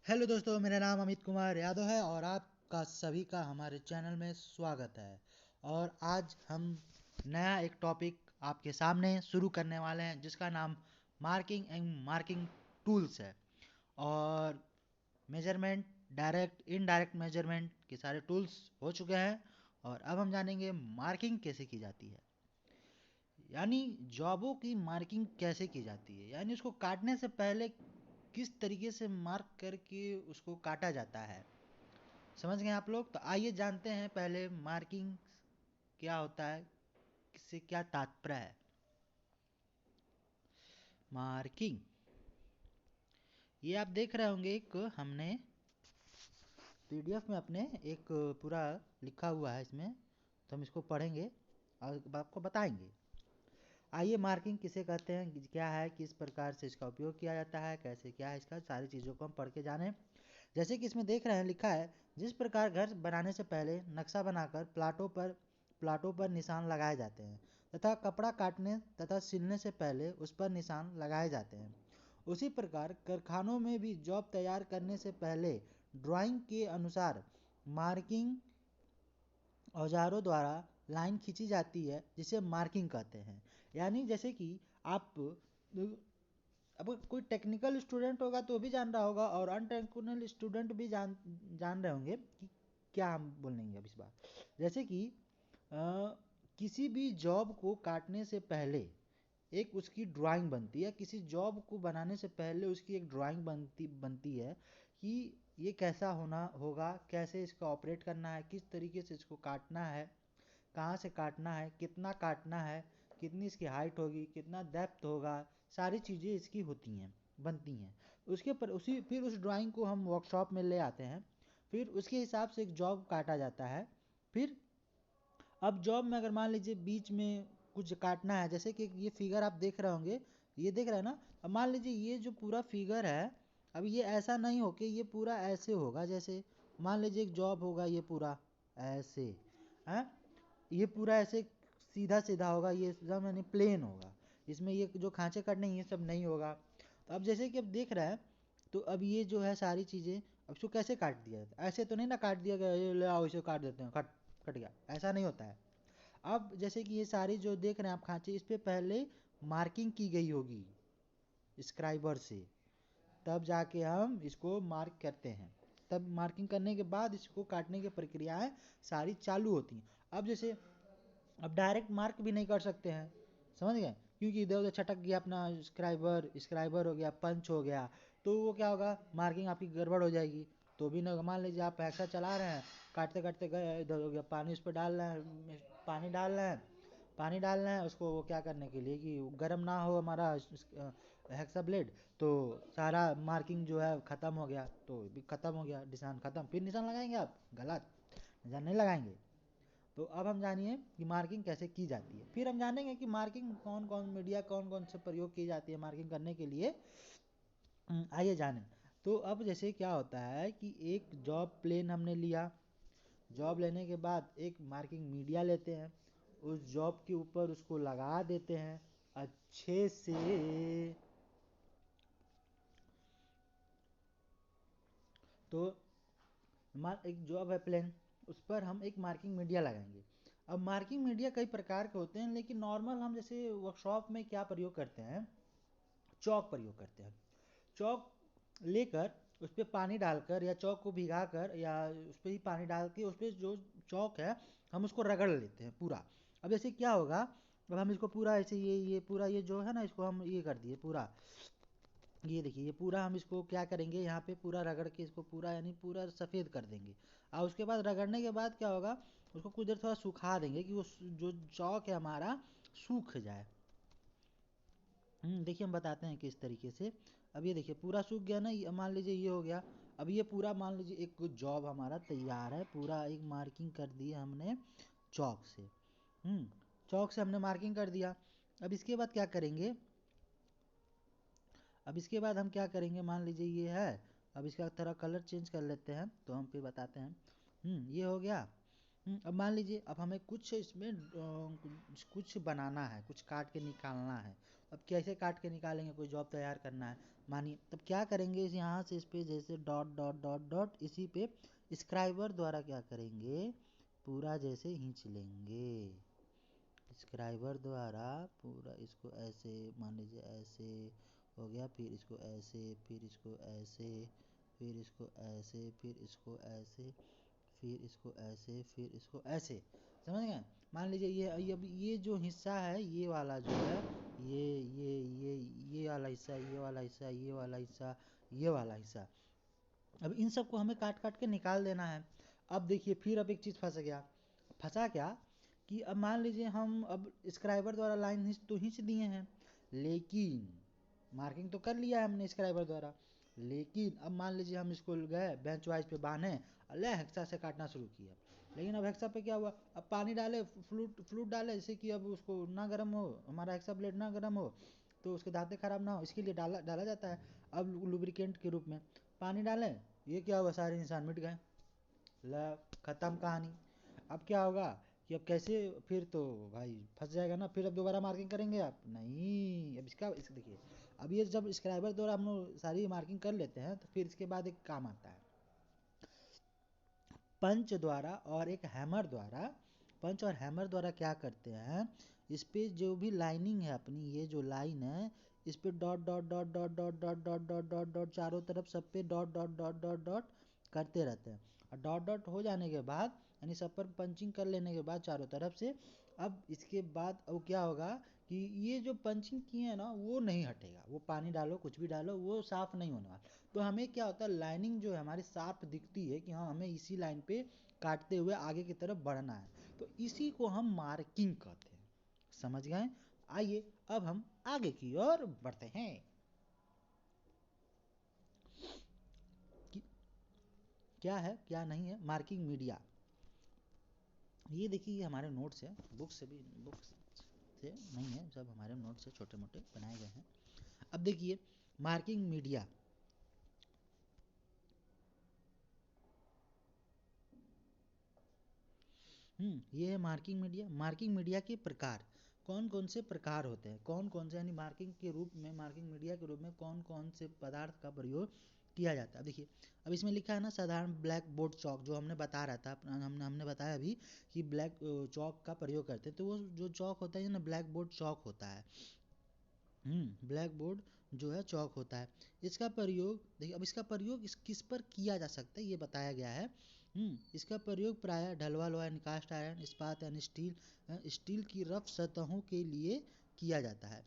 Hello दोस्तों, मेरा नाम अमित कुमार यादव है और आपका सभी का हमारे चैनल में स्वागत है। और आज हम नया एक टॉपिक आपके सामने शुरू करने वाले हैं जिसका नाम मार्किंग एंड मार्किंग टूल्स है। और मेजरमेंट, डायरेक्ट इनडायरेक्ट मेजरमेंट के सारे टूल्स हो चुके हैं और अब हम जानेंगे मार्किंग कैसे की जाती है। यानी जॉबों की मार्किंग कैसे की जाती है, यानी उसको काटने से पहले किस तरीके से मार्क करके उसको काटा जाता है। समझ गए आप लोग? तो आइए जानते हैं पहले मार्किंग क्या होता है, किससे क्या तात्पर्य है। मार्किंग, ये आप देख रहे होंगे, एक हमने पीडीएफ में अपने एक पूरा लिखा हुआ है इसमें, तो हम इसको पढ़ेंगे और आपको बताएंगे। आइए, मार्किंग किसे कहते हैं, क्या है, किस प्रकार से इसका उपयोग किया जाता है, कैसे क्या है, इसका सारी चीज़ों को हम पढ़ के जानें। जैसे कि इसमें देख रहे हैं, लिखा है जिस प्रकार घर बनाने से पहले नक्शा बनाकर प्लाटों पर निशान लगाए जाते हैं तथा कपड़ा काटने तथा सिलने से पहले उस पर निशान लगाए जाते हैं, उसी प्रकार कारखानों में भी जॉब तैयार करने से पहले ड्राइंग के अनुसार मार्किंग औजारों द्वारा लाइन खींची जाती है जिसे मार्किंग कहते हैं। यानी जैसे कि आप अब कोई टेक्निकल स्टूडेंट होगा तो भी जान रहा होगा और अनटेक्निकल स्टूडेंट भी जान रहे होंगे कि क्या हम बोलेंगे अब इस बार। जैसे कि किसी भी जॉब को काटने से पहले एक उसकी ड्राइंग बनती है, किसी जॉब को बनाने से पहले उसकी एक ड्राइंग बनती है कि ये कैसा होना होगा, कैसे इसका ऑपरेट करना है, किस तरीके से इसको काटना है, कहाँ से काटना है, कितना काटना है, कितनी इसकी हाइट होगी, कितना डेप्थ होगा, सारी चीज़ें इसकी होती हैं, बनती हैं। उसके पर उसी फिर उस ड्राइंग को हम वर्कशॉप में ले आते हैं, फिर उसके हिसाब से एक जॉब काटा जाता है। फिर अब जॉब में अगर मान लीजिए बीच में कुछ काटना है, जैसे कि ये फिगर आप देख रहे होंगे, ये देख रहे हैं ना। अब मान लीजिए ये जो पूरा फिगर है, अब ये ऐसा नहीं हो कि ये पूरा ऐसे होगा, जैसे मान लीजिए एक जॉब होगा, ये पूरा ऐसे है, ये पूरा ऐसे सीधा सीधा होगा, ये सब यानी प्लेन होगा, इसमें ये जो खांचे कटने ये सब नहीं होगा। तो अब जैसे कि अब देख रहा है, तो अब ये जो है सारी चीज़ें, अब इसको कैसे काट दिया जाता है, ऐसे तो नहीं ना काट दिया गया ये ले आओ इसे काट देते हैं, कट कट गया, ऐसा नहीं होता है। अब जैसे कि ये सारी जो देख रहे हैं आप खांचे, इस पे पहले मार्किंग की गई होगी स्क्राइबर से, तब जाके हम इसको मार्क करते हैं। तब मार्किंग करने के बाद इसको काटने की प्रक्रियाएं सारी चालू होती हैं। अब जैसे अब डायरेक्ट मार्क भी नहीं कर सकते हैं, समझ गए, क्योंकि इधर उधर छटक गया अपना स्क्राइबर हो गया, पंच हो गया, तो वो क्या होगा, मार्किंग आपकी गड़बड़ हो जाएगी। तो भी ना, मान लीजिए आप एक्स्ट्रा चला रहे हैं, काटते काटते गए, इधर हो गया, पानी उस पर डाल रहे हैं, पानी डाल रहे हैं, पानी डालना है उसको वो क्या करने के लिए कि गर्म ना हो हमारा हेक्सा ब्लेड, तो सारा मार्किंग जो है ख़त्म हो गया, तो भी ख़त्म हो गया, निशान ख़त्म, फिर निशान लगाएंगे आप, गलत निशान नहीं लगाएंगे। तो अब हम जानिए कि मार्किंग कैसे की जाती है, फिर हम जानेंगे कि मार्किंग कौन कौन मीडिया कौन कौन से प्रयोग की जाती है मार्किंग करने के लिए। आइए जानें। तो अब जैसे क्या होता है कि एक जॉब प्लेन हमने लिया, जॉब लेने के बाद एक मार्किंग मीडिया लेते हैं, उस जॉब के ऊपर उसको लगा देते हैं अच्छे से। तो एक जॉब है प्लेन, उस पर हम एक मार्किंग मीडिया लगाएंगे। अब मार्किंग मीडिया कई प्रकार के होते हैं, लेकिन नॉर्मल हम जैसे वर्कशॉप में क्या प्रयोग करते हैं, चौक प्रयोग करते हैं। चौक लेकर उस पर पानी डालकर या चौक को भिगा कर या उस पर ही पानी डाल के उस पर जो चौक है हम उसको रगड़ लेते हैं पूरा। अब जैसे क्या होगा, अब हम इसको पूरा ऐसे ये पूरा ये जो है ना, इसको हम ये कर दिए पूरा, ये देखिए ये पूरा हम इसको क्या करेंगे, यहाँ पे पूरा रगड़ के इसको पूरा यानी पूरा सफ़ेद कर देंगे। और उसके बाद रगड़ने के बाद क्या होगा, उसको कुछ देर थोड़ा सुखा देंगे कि वो जो चौक है हमारा सूख जाए। देखिए हम बताते हैं किस तरीके से। अब ये देखिए पूरा सूख गया ना, ये मान लीजिए ये हो गया। अब ये पूरा मान लीजिए एक जॉब हमारा तैयार है, पूरा एक मार्किंग कर दी है हमने चौक से। चौक से हमने मार्किंग कर दिया। अब इसके बाद क्या करेंगे, अब इसके बाद हम क्या करेंगे, मान लीजिए ये है, अब इसका थोड़ा कलर चेंज कर लेते हैं, तो हम फिर बताते हैं। ये हो गया। अब मान लीजिए अब हमें कुछ इसमें कुछ बनाना है, कुछ काट के निकालना है। अब कैसे काट के निकालेंगे, कोई जॉब तैयार करना है मानिए, तब क्या करेंगे, यहाँ से इस पे जैसे डॉट डॉट डॉट डॉट इसी पे स्क्राइबर द्वारा क्या करेंगे, पूरा जैसे खींच लेंगे स्क्राइबर द्वारा पूरा इसको ऐसे, मान लीजिए ऐसे हो गया, फिर इसको ऐसे, फिर इसको ऐसे, फिर इसको ऐसे, फिर इसको ऐसे, फिर इसको ऐसे, फिर इसको ऐसे, समझ गए। मान लीजिए ये अब ये जो हिस्सा है ये वाला जो है, ये ये ये वाला हिस्सा, ये वाला हिस्सा, ये वाला हिस्सा, ये वाला हिस्सा, अब इन सबको हमें काट काट के निकाल देना है। अब देखिए फिर अब एक चीज़ फंस गया, फंसा क्या कि अब मान लीजिए हम अब स्क्राइबर द्वारा लाइन तो खींच दिए हैं, लेकिन मार्किंग तो कर लिया है हमने स्क्राइबर द्वारा, लेकिन अब मान लीजिए हम इसको गए बेंच वाइज पे बांधे ले हेक्सा से काटना शुरू किया, लेकिन अब हेक्सा पे क्या हुआ, अब पानी डाले, फ्लूट डाले, जैसे कि अब उसको ना गर्म हो, हमारा हेक्सा ब्लेड ना गर्म हो तो उसके दांतें खराब ना हो, इसके लिए डाला डाला जाता है अब लुब्रिकेंट के रूप में। पानी डालें, ये क्या हुआ, सारे इंसान मिट गए, ल खत्म कहानी। अब क्या होगा कि अब कैसे, फिर तो भाई फंस जाएगा ना, फिर अब दोबारा मार्किंग करेंगे आप नहीं, अब इसका देखिए, अब ये जब स्क्राइबर द्वारा हम लोग सारी मार्किंग कर लेते हैं तो फिर इसके बाद एक काम आता है पंच द्वारा और एक हैमर द्वारा। पंच और हैमर द्वारा क्या करते हैं, इस पे जो भी लाइनिंग है अपनी, ये जो लाइन है इस पे dot dot dot dot dot dot dot dot dot dot चारों तरफ सब पे dot dot dot dot dot करते रहते हैं, और डॉट डॉट हो जाने के बाद यानी सब पर पंचिंग कर लेने के बाद चारों तरफ से, अब इसके बाद अब क्या होगा कि ये जो पंचिंग किए हैं ना वो नहीं हटेगा, वो पानी डालो कुछ भी डालो वो साफ नहीं होने वाला। तो हमें क्या होता है, लाइनिंग जो है हमारी साफ दिखती है कि हाँ हमें इसी लाइन पे काटते हुए आगे की तरफ बढ़ना है, तो इसी को हम मार्किंग कहते हैं, समझ गए। आइए अब हम आगे की ओर बढ़ते हैं कि क्या है क्या नहीं है मार्किंग मीडिया। ये देखिए ये हमारे नोट्स है, बुक्स से भी, बुक्स से नहीं है, सब हमारे नोट्स से छोटे मोटे बनाए गए हैं। अब देखिए मार्किंग मीडिया, ये है मार्किंग मीडिया। मार्किंग मीडिया के प्रकार कौन कौन से प्रकार होते हैं, कौन कौन से यानी मार्किंग के रूप में, मार्किंग मीडिया के रूप में कौन कौन से पदार्थ का प्रयोग किया जाता है। देखिए अब इसमें लिखा है ना साधारण ब्लैक बोर्ड चौक, जो हमने बता रहा था हमने बताया अभी कि ब्लैक चौक का प्रयोग करते हैं, तो वो जो चौक होता है ना ब्लैक बोर्ड चौक होता है, ब्लैक बोर्ड जो है चौक होता है। इसका प्रयोग देखिए, अब इसका प्रयोग किस पर किया जा सकता है ये बताया गया है। इसका प्रयोग प्रायः ढलवा लोहा यानी कास्ट आयरन, इस्पात यानी स्टील की रफ सतहों के लिए किया जाता है।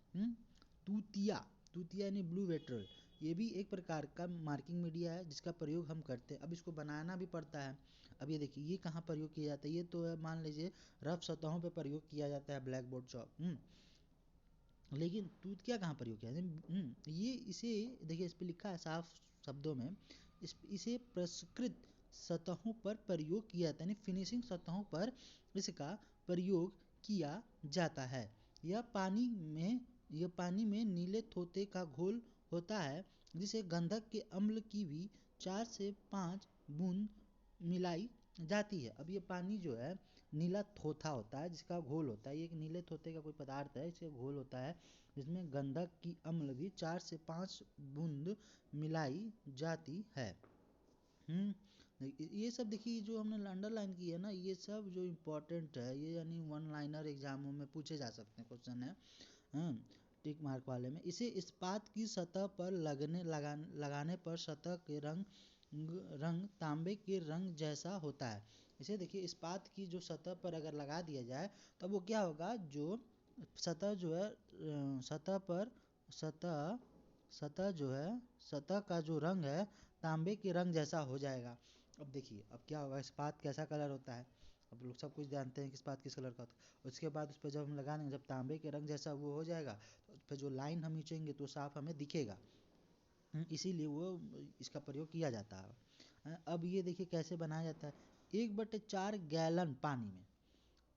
तूतिया, तूतिया यानी ब्लू वेट्रल, ये भी एक प्रकार का मार्किंग मीडिया है जिसका प्रयोग हम करते हैं। अब इसको बनाना भी पड़ता है। अब ये देखिए ये कहाँ प्रयोग किया जाता है, ये तो मान लीजिए रफ सतहों पे प्रयोग किया जाता है ब्लैक बोर्ड चौक, लेकिन तूतिया कहाँ प्रयोग किया ये इसे देखिए इस पे लिखा है साफ शब्दों में, इसे परिष्कृत सतहों पर प्रयोग किया जाता है, यानी फिनिशिंग सतहों पर इसका प्रयोग किया जाता है। यह पानी में नीले थोथे का घोल होता है जिसे गंधक के अम्ल की भी 4 से 5 बूंद मिलाई जाती है। अब ये पानी जो है नीला थोथा होता है जिसका घोल होता है, ये एक नीले थोथे का कोई पदार्थ है, इसका घोल होता है जिसमें गंधक की अम्ल भी 4 से 5 बूंद मिलाई जाती है। ये सब देखिए जो हमने अंडरलाइन की है ना, ये सब जो इम्पोर्टेंट है ये, यानी वन लाइनर एग्जामों में पूछे जा सकते हैं क्वेश्चन है टिक मार्क वाले में। इसे इस्पात की सतह पर लगाने पर सतह के रंग तांबे के रंग जैसा होता है। इसे देखिए इस्पात की जो सतह पर अगर लगा दिया जाए तब वो क्या होगा, जो सतह जो है सतह पर सतह जो है सतह का जो रंग है तांबे के रंग जैसा हो जाएगा। अब देखिए अब क्या होगा, इस्पात कैसा कलर होता है, अब लोग सब कुछ जानते हैं कि इस्पात किस कलर का होता है। उसके बाद उस पर जब हम लगा देंगे, जब तांबे के रंग जैसा वो हो जाएगा तो उस पर जो लाइन हम खींचेंगे तो साफ हमें दिखेगा, इसीलिए वो इसका प्रयोग किया जाता है। अब ये देखिए कैसे बनाया जाता है, 1/4 गैलन पानी में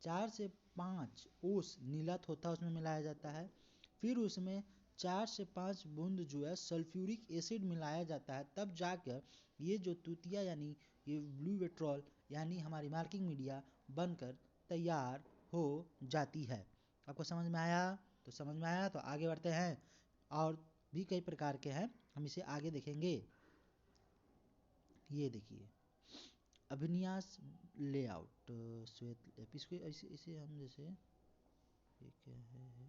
4 से 5 ओस नीला थोथा उसमें मिलाया जाता है, फिर उसमें 4 से 5 बूंद जो है सल्फ्यूरिक एसिड मिलाया जाता है, तब जाकर ये जो तूतिया यानी ये ब्लू वेट्रॉल यानी हमारी मार्किंग मीडिया बनकर तैयार हो जाती है। आपको समझ में आया? तो समझ में आया तो आगे बढ़ते हैं। और भी कई प्रकार के हैं, हम इसे आगे देखेंगे। ये देखिए अभिन्यास लेआउट श्वेत इसको इसे हम जैसे ये क्या है,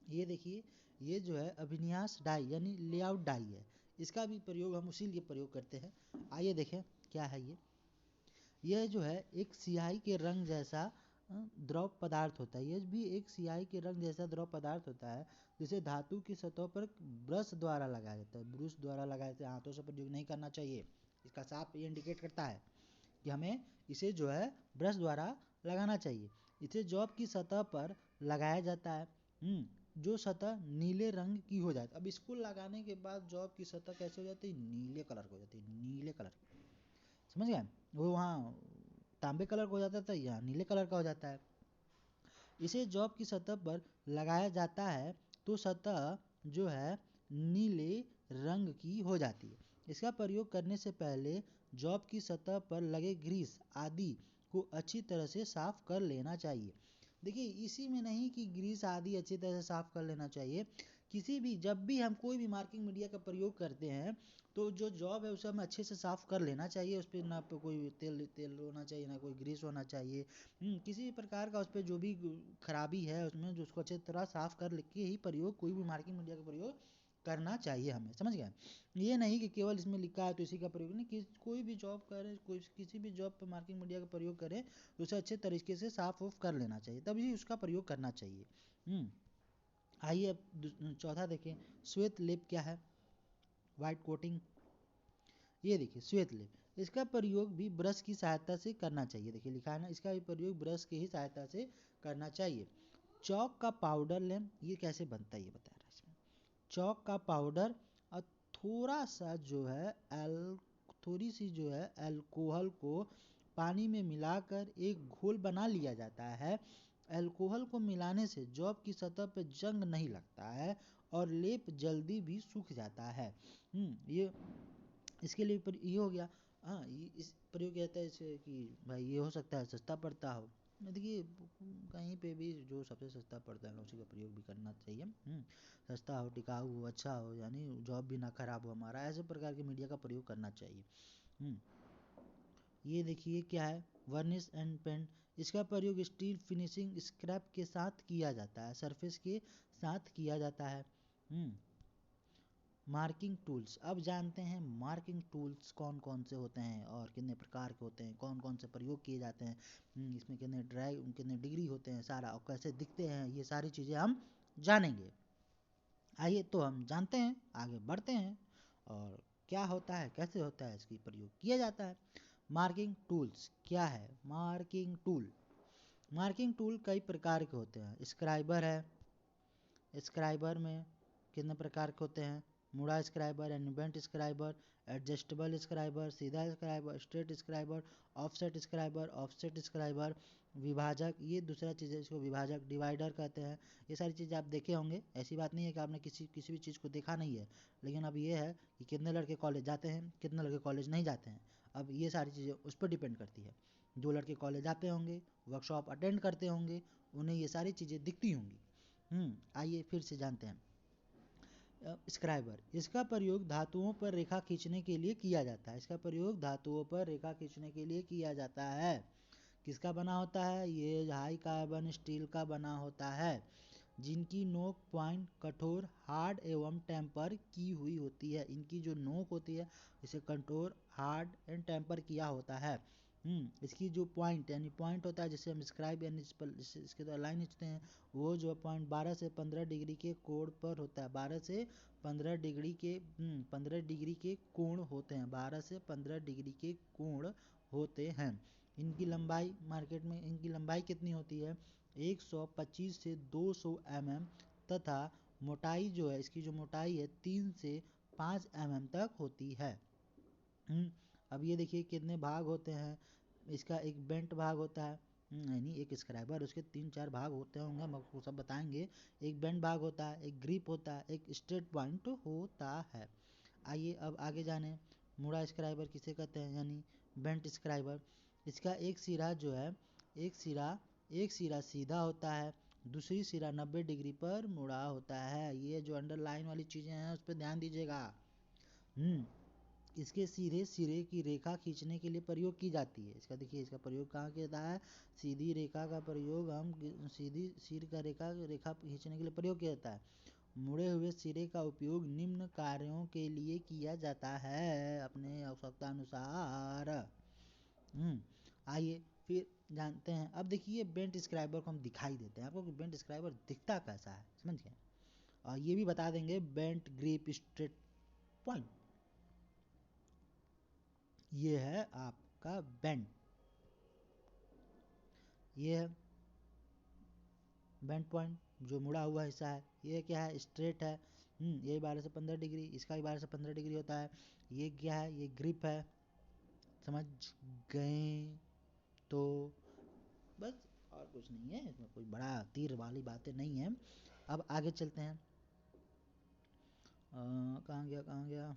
ये देखिए ये जो है अभिन्यास डाई यानी लेआउट डाई है। इसका भी प्रयोग हम उसी लिए प्रयोग करते हैं। आइए देखें क्या है ये। यह जो है एक स्याही के रंग जैसा द्रव पदार्थ होता है। यह भी एक स्याही के रंग जैसा द्रव पदार्थ होता है जिसे धातु की सतह पर ब्रश द्वारा लगाया जाता है। ब्रश द्वारा लगाया जाता है, हाथों से प्रयोग नहीं करना चाहिए। इसका साफ ये इंडिकेट करता है कि हमें इसे जो है ब्रश द्वारा लगाना चाहिए। इसे जॉब की सतह पर लगाया जाता है जो सतह नीले रंग की हो जाती है। अब इसको लगाने के बाद जॉब की सतह कैसे हो जाती है? नीले कलर की हो जाती है, नीले कलर। समझ गए? वो वहाँ तांबे कलर का हो जाता था, यहाँ नीले कलर का हो जाता है। इसे जॉब की सतह पर लगाया जाता है तो सतह जो है नीले रंग की हो जाती है। इसका प्रयोग करने से पहले जॉब की सतह पर लगे ग्रीस आदि को अच्छी तरह से साफ कर लेना चाहिए। देखिए इसी में नहीं कि ग्रीस आदि अच्छी तरह से साफ कर लेना चाहिए, किसी भी जब भी हम कोई भी मार्किंग मीडिया का प्रयोग करते हैं तो जो जॉब है उसे हमें अच्छे से साफ कर लेना चाहिए। उस पर ना कोई तेल तेल होना चाहिए, ना कोई ग्रीस होना चाहिए। किसी भी प्रकार का उस पर जो भी खराबी है उसमें जो उसको अच्छी तरह साफ कर के ही प्रयोग कोई भी मार्किंग मीडिया का प्रयोग करना चाहिए हमें। समझ गए? ये नहीं कि केवल इसमें लिखा है तो इसी का प्रयोग नहीं, कोई भी जॉब करें, कोई किसी भी जॉब पर मार्किंग मीडिया का प्रयोग करें तो उसे अच्छे तरीके से साफ उफ कर लेना चाहिए, तभी उसका प्रयोग करना चाहिए। आइए अब चौथा देखें, श्वेत लेप क्या है? White coating. ये देखिए श्वेत लेप, इसका प्रयोग भी ब्रश की सहायता से करना चाहिए। देखिए लिखा है ना, इसका भी प्रयोग ब्रश की ही सहायता से करना चाहिए। चौक का पाउडर लें, ये कैसे बनता है ये बता रहा है इसमें। चौक का पाउडर और थोड़ा सा जो है थोड़ी सी जो है अल्कोहल को पानी में मिलाकर एक घोल बना लिया जाता है। अल्कोहल को मिलाने से जॉब की सतह पर जंग नहीं लगता है और लेप जल्दी भी सूख जाता है। ये इसके लिए ये हो गया। हाँ इस प्रयोग कहता है इसे कि भाई ये हो सकता है सस्ता पड़ता हो। देखिए कहीं पे भी जो सबसे सस्ता पड़ता है उसी का प्रयोग भी करना चाहिए। सस्ता हो, टिकाऊ हो, अच्छा हो, यानी जॉब भी ना खराब हो हमारा, ऐसे प्रकार के मीडिया का प्रयोग करना चाहिए। ये देखिए क्या है, वर्निश एंड पेंट। इसका प्रयोग स्टील फिनिशिंग स्क्रैप के साथ किया जाता है, सरफेस के साथ किया जाता है। मार्किंग टूल्स, अब जानते हैं मार्किंग टूल्स कौन कौन से होते हैं और कितने प्रकार के होते हैं, कौन कौन से प्रयोग किए जाते हैं, इसमें कितने डिग्री होते हैं, सारा और कैसे दिखते हैं, ये सारी चीज़ें हम जानेंगे। आइए तो हम जानते हैं, आगे बढ़ते हैं और क्या होता है, कैसे होता है, इसकी प्रयोग किया जाता है। मार्किंग टूल्स क्या है? मार्किंग टूल कई प्रकार के होते हैं। स्क्राइबर है, स्क्राइबर में कितने प्रकार के होते हैं? मुड़ा स्क्राइबर, एनिबेंट स्क्राइबर, एडजस्टेबल स्क्राइबर, सीधा scriber, straight scriber, offset scriber, विभाजक, ये दूसरा चीज़ है, इसको विभाजक डिवाइडर कहते हैं। ये सारी चीज़ें आप देखे होंगे, ऐसी बात नहीं है कि आपने किसी भी चीज़ को देखा नहीं है, लेकिन अब ये है कि कितने लड़के कॉलेज जाते हैं, कितने लड़के कॉलेज नहीं जाते हैं। अब ये सारी चीज़ें उस पर डिपेंड करती है। जो लड़के कॉलेज जाते होंगे, वर्कशॉप अटेंड करते होंगे, उन्हें ये सारी चीज़ें दिखती होंगी। आइए फिर से जानते हैं। स्क्राइबर, इसका प्रयोग धातुओं पर रेखा खींचने के लिए किया जाता है। इसका प्रयोग धातुओं पर रेखा खींचने के लिए किया जाता है। किसका बना होता है? ये हाई कार्बन स्टील का बना होता है, जिनकी नोक पॉइंट कठोर, हार्ड एवं टेम्पर की हुई होती है। इनकी जो नोक होती है इसे कठोर, हार्ड एंड टेम्पर किया होता है। इसकी जो पॉइंट यानी पॉइंट होता है जिसे हम स्क्राइब यानी इसके द्वारा लाइन खींचते हैं, वो जो पॉइंट 12 से 15 डिग्री के कोण पर होता है। 12 से 15 डिग्री के 15 डिग्री के कोण होते हैं, 12 से 15 डिग्री के कोण होते हैं। इनकी लंबाई मार्केट में इनकी लंबाई कितनी होती है? 125 से 200 mm तथा मोटाई जो है इसकी जो मोटाई है 3 से 5 mm तक होती है। अब ये देखिए कितने भाग होते हैं। इसका एक बेंट भाग होता है, यानी एक स्क्राइबर उसके 3-4 भाग होते होंगे, हम आपको सब बताएंगे। एक बेंट भाग होता है, एक ग्रिप होता है, एक स्ट्रेट पॉइंट होता है। आइए अब आगे जाने, मुड़ा स्क्राइबर किसे कहते हैं यानी बेंट स्क्राइबर। इसका एक सिरा जो है, एक सिरा सीधा होता है, दूसरी सिरा 90 डिग्री पर मुड़ा होता है। ये जो अंडरलाइन वाली चीजें हैं उस पर ध्यान दीजिएगा। इसके सीधे सिरे की रेखा खींचने के लिए प्रयोग की जाती है। इसका देखिए, इसका प्रयोग कहाँ किया जाता है? सीधी रेखा का प्रयोग हम सीधी सिर का रेखा खींचने के लिए प्रयोग किया जाता है। मुड़े हुए सिरे का उपयोग निम्न कार्यों के लिए किया जाता है अपने आवश्यकता अनुसार। आइए फिर जानते हैं। अब देखिए बेंट स्क्राइबर को हम दिखाई देते हैं आपको कि बेंट स्क्राइबर दिखता कैसा है, समझ गए? और ये भी बता देंगे बेंट ग्रिप स्ट्रेट पॉइंट, ये है आपका बेंट, ये है बेंट पॉइंट जो मुड़ा हुआ हिस्सा है। ये क्या है? स्ट्रेट है। ये 12 से 15 डिग्री, इसका भी 12 से 15 डिग्री होता है। ये क्या है? ये ग्रिप है। समझ गए? तो बस और कुछ नहीं है इसमें, कोई बड़ा तीर वाली बातें नहीं है। अब आगे चलते हैं। कहाँ गया?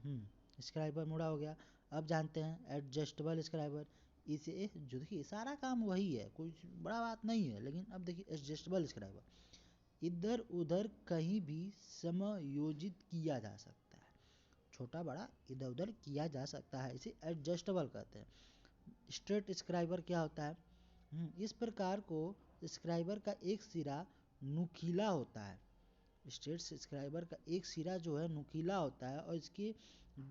स्क्राइबर मुड़ा हो गया। अब जानते हैं एडजस्टेबल स्क्राइबर। इसे जो देखिए सारा काम वही है, कोई बड़ा बात नहीं है। लेकिन अब देखिए एडजस्टेबल स्क्राइबर इधर उधर कहीं भी समायोजित किया जा सकता है, छोटा बड़ा इधर उधर किया जा सकता है, इसे एडजस्टेबल कहते हैं। स्ट्रेट स्क्राइबर क्या होता है? इस प्रकार को स्क्राइबर का एक सिरा नुकीला होता है। स्ट्रेट स्क्राइबर का एक सिरा जो है नुकीला होता है और इसकी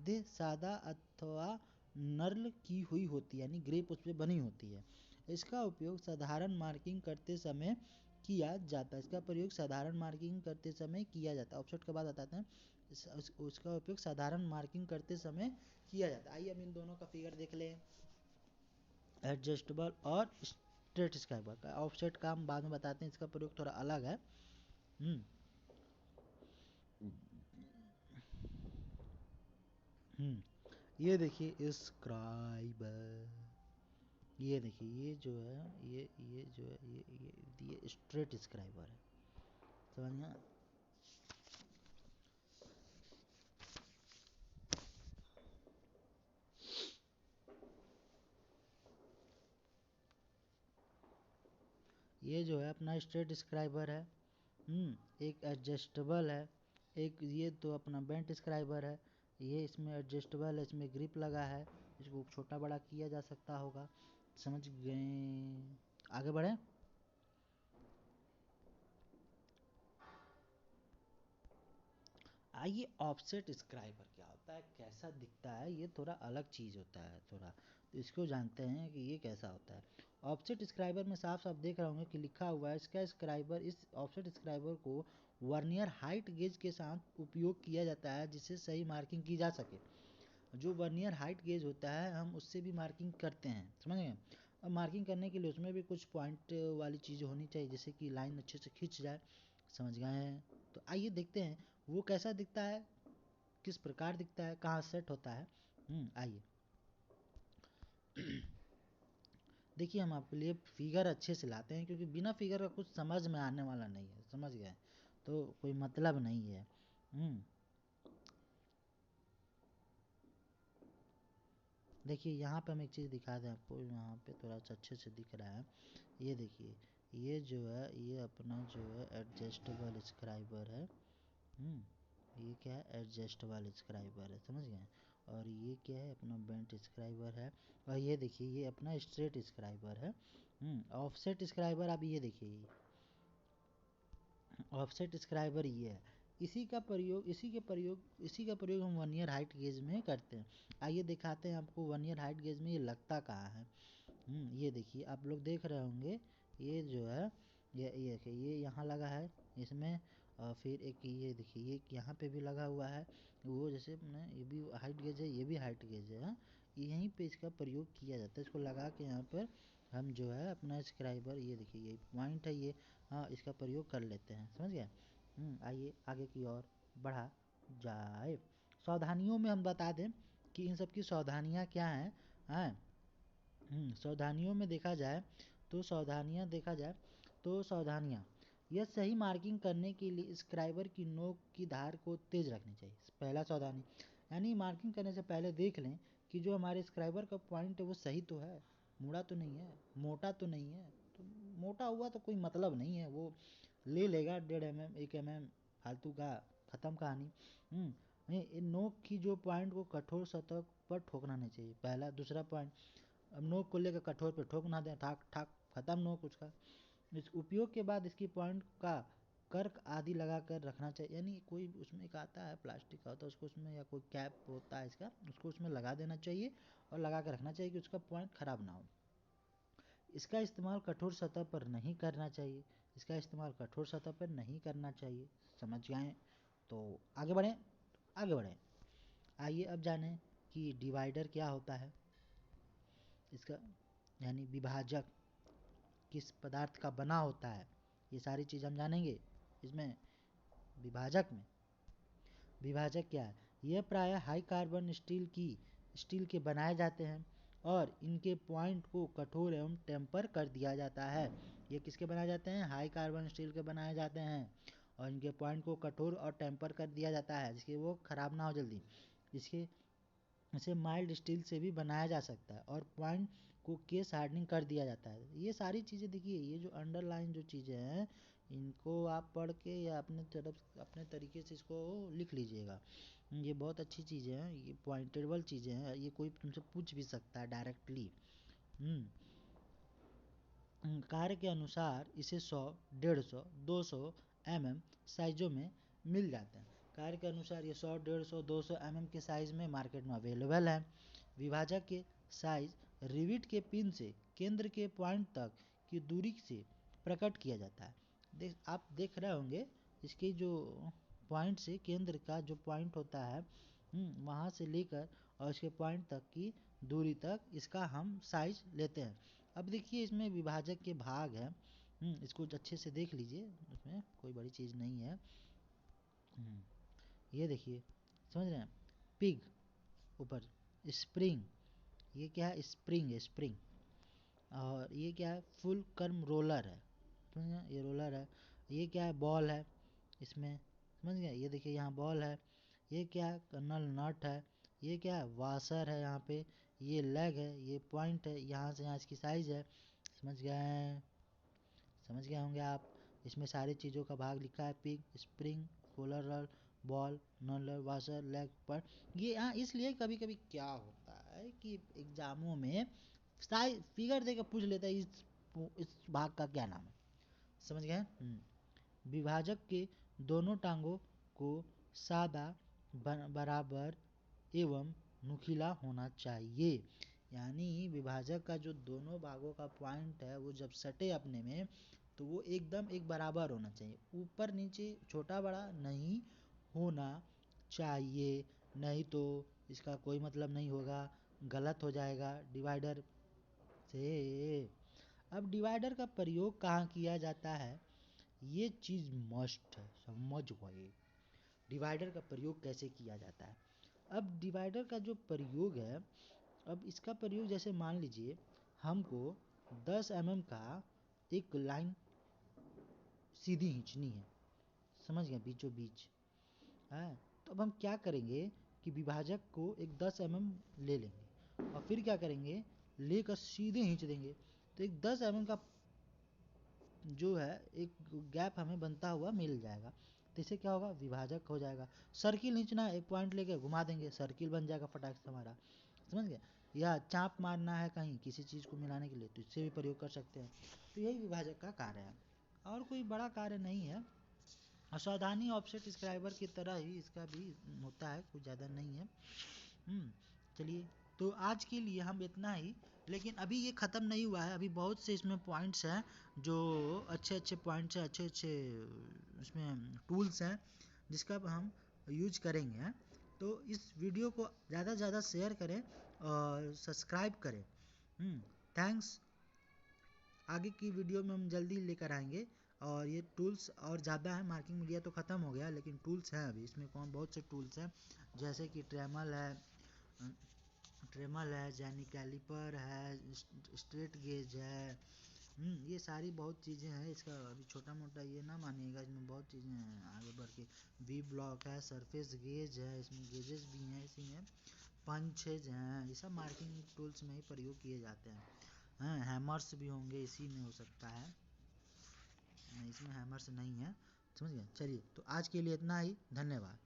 देह सादा अथवा नर्ल की हुई होती है, यानी ग्रेप उस पर बनी होती है। इसका उपयोग साधारण मार्किंग करते समय किया जाता है। इसका प्रयोग साधारण मार्किंग करते समय किया जाता है। ऑफसेट के बाद बताते हैं उसका उपयोग साधारण मार्किंग करते समय किया जाता है। आइए हम इन दोनों का फिगर देख लें, एडजस्टेबल और स्ट्रेट स्क्राइबर का। ऑफसेट का हम बाद में बताते हैं, इसका प्रयोग थोड़ा अलग है। ये देखिए स्क्राइबर, ये देखिए ये जो है ये जो है ये स्ट्रेट स्क्राइबर है, समझ गया? ये जो है अपना स्ट्रेट स्क्राइबर है। एक एडजस्टेबल है, एक ये तो अपना बेंट स्क्राइबर है। ये इसमें एडजस्टेबल है, इसमें ग्रिप लगा है, इसको छोटा बड़ा किया जा सकता होगा। समझ गए? आगे बढ़े। आइए ऑफसेट स्क्राइबर क्या होता है, कैसा दिखता है, ये थोड़ा अलग चीज़ होता है थोड़ा, तो इसको जानते हैं कि ये कैसा होता है। ऑफसेट स्क्राइबर में साफ साफ देख रहे होंगे कि लिखा हुआ है इसका स्क्राइबर, इस ऑफसेट स्क्राइबर को वर्नियर हाइट गेज के साथ उपयोग किया जाता है जिससे सही मार्किंग की जा सके। जो वर्नियर हाइट गेज होता है हम उससे भी मार्किंग करते हैं, समझ गए? अब मार्किंग करने के लिए उसमें भी कुछ पॉइंट वाली चीज़ होनी चाहिए जैसे कि लाइन अच्छे से खींच जाए, समझ गए हैं? तो आइए देखते हैं वो कैसा दिखता है, किस प्रकार दिखता है, कहाँ सेट होता है। आइए देखिए हम आपके लिए फिगर अच्छे से लाते हैं क्योंकि बिना फिगर का कुछ समझ में आने वाला नहीं है, समझ गए? तो कोई मतलब नहीं है। देखिए यहाँ पे हम एक चीज़ दिखा दें आपको, यहाँ पे थोड़ा सा अच्छे से दिख रहा है। ये देखिए ये जो है ये अपना जो है एडजस्टेबल स्क्राइबर है। ये क्या है? एडजस्टेबल स्क्राइबर है, समझ गए? और ये क्या है? अपना बेंट स्क्राइबर है। और ये देखिए ये अपना स्ट्रेट स्क्राइबर है। ऑफसेट स्क्राइबर आप ये देखिए, ऑफसेट स्क्राइबर ये है। इसी का प्रयोग हम वर्नियर हाइट गेज में करते हैं। आइए दिखाते हैं आपको वर्नियर हाइट गेज में ये लगता कहाँ है। ये देखिए आप लोग देख रहे होंगे, ये जो है ये देखिए ये यहाँ लगा है इसमें, और फिर एक ये देखिए ये यहाँ पे भी लगा हुआ है। वो जैसे ये भी हाइट गेज है, ये भी हाइट गेज है। यहीं पे इसका प्रयोग किया जाता है, इसको लगा के यहाँ पर हम जो है अपना स्क्राइबर, ये देखिए ये पॉइंट है ये, इसका प्रयोग कर लेते हैं, समझ गए? आइए आगे की ओर बढ़ा जाए। सावधानियों में हम बता दें कि इन सब की सावधानियाँ क्या हैं। सावधानियों में देखा जाए तो सावधानियाँ, यह सही मार्किंग करने के लिए स्क्राइबर की नोक की धार को तेज रखनी चाहिए, पहला सावधानी। यानी मार्किंग करने से पहले देख लें कि जो हमारे स्क्राइबर का पॉइंट है वो सही तो है, मुड़ा तो नहीं है, मोटा तो नहीं है, तो मोटा हुआ तो कोई मतलब नहीं है, वो ले लेगा 1.5 mm 1 mm फालतू का, ख़त्म कहानी। नहीं, नोक की जो पॉइंट को कठोर सतह पर ठोकना नहीं चाहिए, पहला। दूसरा पॉइंट, अब नोक को लेकर कठोर पे ठोक ना दें, ठाक ठाक खत्म नोक उसका। इस उपयोग के बाद इसकी पॉइंट का कर्क आदि लगा कर रखना चाहिए, यानी कोई उसमें एक आता है प्लास्टिक का होता है उसको उसमें, या कोई कैप होता है इसका, उसको उसमें लगा देना चाहिए और लगा कर रखना चाहिए कि उसका पॉइंट खराब ना हो। इसका इस्तेमाल कठोर सतह पर नहीं करना चाहिए, इसका इस्तेमाल कठोर सतह पर नहीं करना चाहिए। समझ गए? तो आगे बढ़ें, आगे बढ़ें। आइए अब जानें कि डिवाइडर क्या होता है। इसका यानी विभाजक किस पदार्थ का बना होता है, ये सारी चीज़ हम जानेंगे इसमें। विभाजक में, विभाजक क्या है? यह प्रायः हाई कार्बन स्टील के बनाए जाते हैं और इनके पॉइंट को कठोर एवं टेम्पर कर दिया जाता है। ये किसके बनाए जाते हैं? हाई कार्बन स्टील के बनाए जाते हैं और इनके पॉइंट को कठोर और टेम्पर कर दिया जाता है जिसके वो ख़राब ना हो जल्दी। इसके इसे माइल्ड स्टील से भी बनाया जा सकता है और पॉइंट को केस हार्डनिंग कर दिया जाता है। ये सारी चीज़ें देखिए, ये जो अंडरलाइन जो चीज़ें हैं इनको आप पढ़ के या अपने तरीके से इसको लिख लीजिएगा। ये बहुत अच्छी चीज़ें हैं, ये पॉइंटेबल चीज़ें हैं, ये कोई तुमसे पूछ भी सकता है डायरेक्टली। कार्य के अनुसार इसे 100, 150, 200 mm साइजों में मिल जाते हैं। कार्य के अनुसार ये 100, 150, 200 mm के साइज़ में मार्केट में अवेलेबल है। विभाजक के साइज रिविट के पिन से केंद्र के पॉइंट तक की दूरी से प्रकट किया जाता है। आप देख रहे होंगे इसके जो पॉइंट से केंद्र का जो पॉइंट होता है, वहाँ से लेकर और इसके पॉइंट तक की दूरी तक इसका हम साइज लेते हैं। अब देखिए इसमें विभाजक के भाग हैं, इसको अच्छे से देख लीजिए, उसमें कोई बड़ी चीज़ नहीं है। ये देखिए, समझ रहे हैं? पिग ऊपर, स्प्रिंग, ये क्या है? स्प्रिंग है, स्प्रिंग। और ये क्या है? फुल कर्म रोलर है, समझ गए? ये रोलर है। ये क्या है? बॉल है इसमें, समझ गए? ये देखिए यहाँ बॉल है। ये क्या है? कर्नल नट है। ये क्या है? वाशर है यहाँ पे। ये लेग है, ये पॉइंट है, यहाँ से यहाँ इसकी साइज है। समझ गए? समझ गए होंगे आप। इसमें सारी चीज़ों का भाग लिखा है, पिग, स्प्रिंग, रोलर, बॉल, नॉलर, वाशर, लेग पर। ये यहाँ इसलिए कभी कभी क्या होता है कि एग्जामों में साइज फिगर देकर पूछ लेता है इस भाग का क्या नाम है। समझ गए? विभाजक के दोनों टांगों को सादा, बराबर एवं नुकीला होना चाहिए। यानी विभाजक का जो दोनों भागों का पॉइंट है वो जब सटे अपने में तो वो एकदम एक बराबर होना चाहिए, ऊपर नीचे छोटा बड़ा नहीं होना चाहिए, नहीं तो इसका कोई मतलब नहीं होगा, गलत हो जाएगा डिवाइडर से। अब डिवाइडर का प्रयोग कहाँ किया जाता है, ये चीज़ मस्ट है, समझ गए? डिवाइडर का प्रयोग कैसे किया जाता है? अब डिवाइडर का जो प्रयोग है, अब इसका प्रयोग जैसे मान लीजिए हमको 10 mm का एक लाइन सीधी खींचनी है, समझ गए? बीचों बीच है। तो अब हम क्या करेंगे कि विभाजक को एक 10 mm ले लेंगे और फिर क्या करेंगे, लेकर सीधे खींच देंगे, तो एक 10 mm का जो है एक गैप हमें बनता हुआ मिल जाएगा। तो इससे क्या होगा? विभाजक हो जाएगा। सर्किल खींचना है, एक पॉइंट लेके घुमा देंगे, सर्किल बन जाएगा फटाक से हमारा, समझ गए? या चाप मारना है कहीं किसी चीज़ को मिलाने के लिए तो इससे भी प्रयोग कर सकते हैं। तो यही विभाजक का कार्य है, और कोई बड़ा कार्य नहीं है। असावधानी ऑफसेट स्क्राइबर की तरह ही इसका भी होता है, कुछ ज़्यादा नहीं है। चलिए, तो आज के लिए हम इतना ही। लेकिन अभी ये ख़त्म नहीं हुआ है, अभी बहुत से इसमें पॉइंट्स हैं जो अच्छे अच्छे पॉइंट्स हैं, अच्छे अच्छे इसमें टूल्स हैं जिसका हम यूज करेंगे। तो इस वीडियो को ज़्यादा से ज़्यादा शेयर करें और सब्सक्राइब करें। थैंक्स। आगे की वीडियो में हम जल्दी लेकर आएंगे। और ये टूल्स और ज़्यादा है, मार्किंग मीडिया तो ख़त्म हो गया लेकिन टूल्स हैं अभी इसमें, कौन बहुत से टूल्स हैं जैसे कि ट्रेमल है, जैनी कैलिपर है, स्ट्रेट गेज है। ये सारी बहुत चीज़ें हैं, इसका अभी छोटा मोटा ये ना मानिएगा, इसमें बहुत चीज़ें हैं आगे बढ़ के। वी ब्लॉक है, सरफेस गेज है, इसमें गेजेस भी हैं, इसी में पंचेज हैं, ये सब मार्किंग टूल्स में ही प्रयोग किए जाते हैं। हैं, हैमर्स भी होंगे, इसी में हो सकता है। नहीं, इसमें हैमर्स नहीं है, समझ गए। चलिए, तो आज के लिए इतना ही, धन्यवाद।